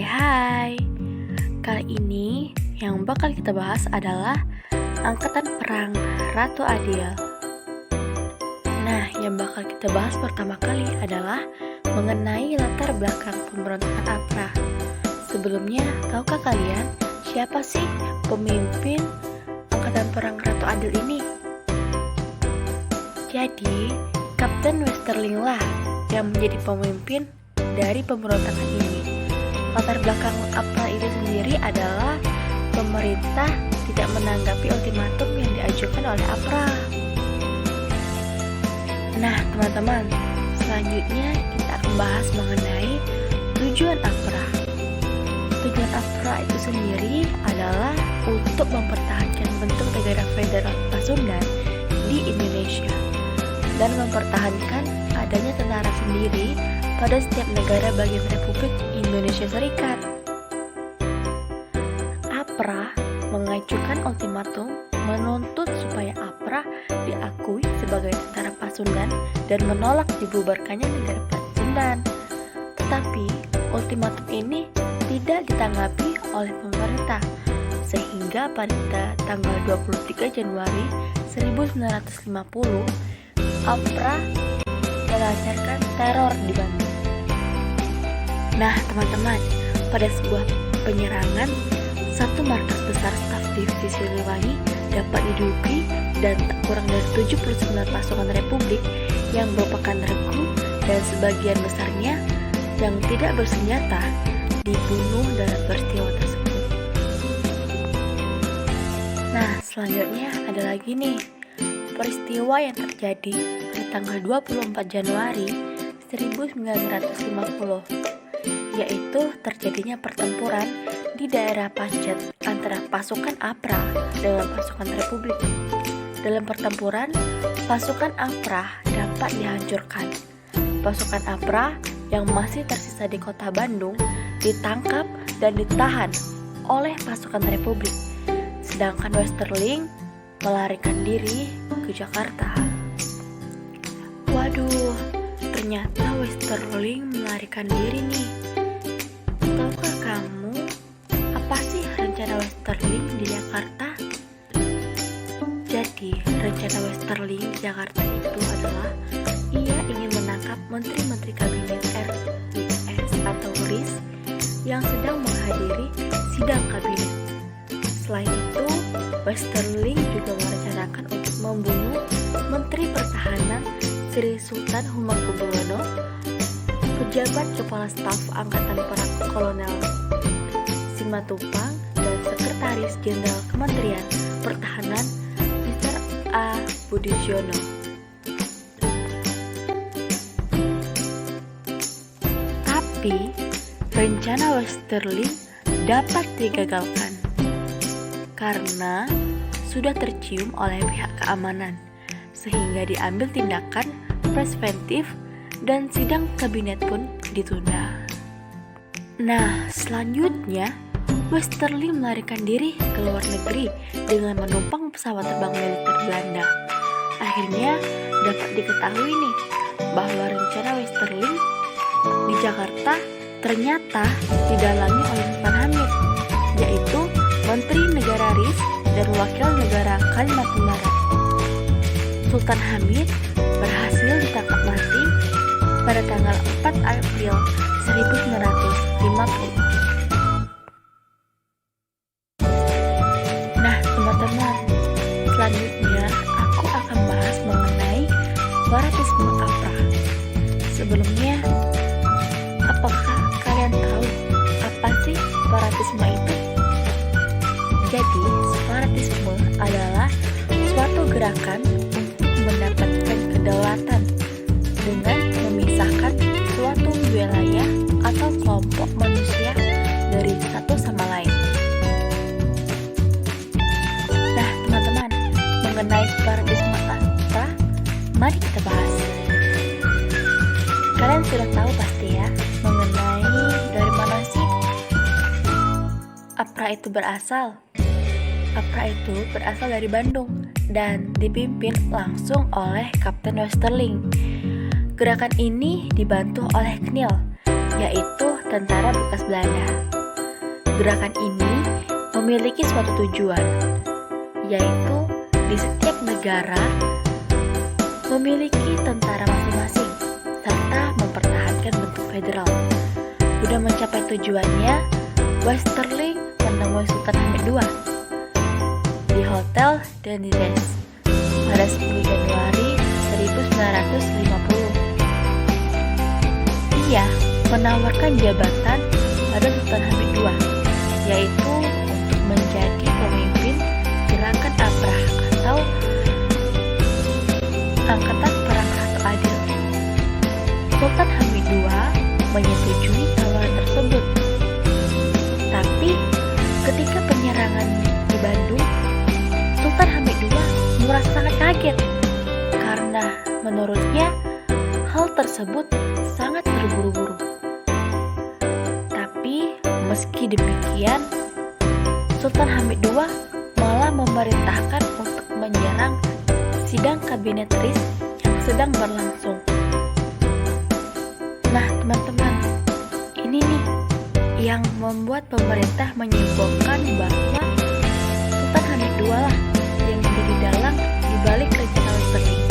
Hai. Kali ini yang bakal kita bahas adalah Angkatan Perang Ratu Adil. Nah, yang bakal kita bahas pertama kali adalah mengenai latar belakang pemberontakan APRA. Sebelumnya, tahukah kalian siapa sih pemimpin Angkatan Perang Ratu Adil ini? Jadi, Kapten Westerling lah yang menjadi pemimpin dari pemberontakan ini. Latar belakang APRA itu sendiri adalah pemerintah tidak menanggapi ultimatum yang diajukan oleh APRA. Nah, teman-teman, selanjutnya kita akan bahas mengenai tujuan APRA. Tujuan APRA itu sendiri adalah untuk mempertahankan bentuk negara federal Pasundan di Indonesia dan mempertahankan adanya tentara sendiri pada setiap negara bagian Republik Indonesia Serikat. APRA mengajukan ultimatum menuntut supaya APRA diakui sebagai tentara Pasundan dan menolak dibubarkannya negara Pasundan. Tetapi ultimatum ini tidak ditanggapi oleh pemerintah, sehingga pada tanggal 23 Januari 1950 APRA melancarkan teror di Bandung. Nah, teman-teman, pada sebuah penyerangan, satu markas besar staf divisi Siliwangi dapat diduduki dan tak kurang dari 79 pasukan Republik yang merupakan regu dan sebagian besarnya yang tidak bersenjata dibunuh dalam peristiwa tersebut. Nah, selanjutnya ada lagi nih peristiwa yang terjadi pada tanggal 24 Januari 1950, yaitu terjadinya pertempuran di daerah Pacet antara pasukan APRA dengan pasukan Republik. Dalam pertempuran, pasukan APRA dapat dihancurkan. Pasukan APRA yang masih tersisa di kota Bandung ditangkap dan ditahan oleh pasukan Republik, sedangkan Westerling melarikan diri ke Jakarta. Waduh, ternyata Westerling melarikan diri nih. Tahukah kamu apa sih rencana Westerling di Jakarta? Jadi, rencana Westerling di Jakarta itu adalah ia ingin menangkap menteri-menteri kabinet RIS atau RIS yang sedang menghadiri sidang kabinet. Selain itu, Westerling juga merencanakan untuk membunuh Menteri Pertahanan Sri Sultan Hamengkubuwono, pejabat kepala staf Angkatan Perang Kolonel Simatupang, dan Sekretaris Jenderal Kementerian Pertahanan Mr. A. Budiono. Tapi, rencana Westerling dapat digagalkan karena sudah tercium oleh pihak keamanan, sehingga diambil tindakan preventif dan sidang kabinet pun ditunda. Nah, selanjutnya Westerling melarikan diri ke luar negeri dengan menumpang pesawat terbang militer Belanda. Akhirnya dapat diketahui nih bahwa rencana Westerling di Jakarta ternyata didalangi oleh Sultan Hamid, yaitu Menteri Negara RIS dan Wakil Negara Kalimantan Barat. Sultan Hamid berhasil ditangkap mati pada tanggal 4 April 1950. Nah, teman-teman, selanjutnya aku akan bahas mengenai fanatisme APRA. Sebelumnya, apakah kalian tahu apa sih separatisme itu? Jadi, separatisme adalah suatu gerakan untuk mendapatkan kedaulatan dengan memisahkan suatu wilayah atau kelompok manusia dari satu sama lain. Nah, teman-teman, mengenai separatisme APRA, mari kita bahas. Kalian sudah tahu pasti ya, ya mengenai dari mana sih APRA itu berasal. APRA itu berasal dari Bandung dan dipimpin langsung oleh Kapten Westerling. Gerakan ini dibantu oleh KNIL, yaitu tentara bekas Belanda. Gerakan ini memiliki suatu tujuan, yaitu di setiap negara memiliki tentara masing-masing serta mempertahankan bentuk federal. Guna mencapai tujuannya, Westerling menemui Sultan Hamid II di Hotel Denizes pada 10 Januari 1950. Ia menawarkan jabatan pada Sultan Hamid II, yaitu untuk menjadi pemimpin gerakan APRA atau Angkatan Perang Ratu Adil. Sultan Hamid II menyetujui tawaran tersebut. Tapi ketika penyerangan di Bandung, Sultan Hamid II merasa sangat kaget karena menurutnya hal tersebut sangat terburu-buru. Tapi meski demikian, Sultan Hamid II malah memerintahkan untuk menyerang sidang kabinet RIS yang sedang berlangsung. Nah teman-teman, ini nih yang membuat pemerintah menyimpulkan bahwa Sultan Hamid II lah yang menjadi dalang dibalik rencana Westerling.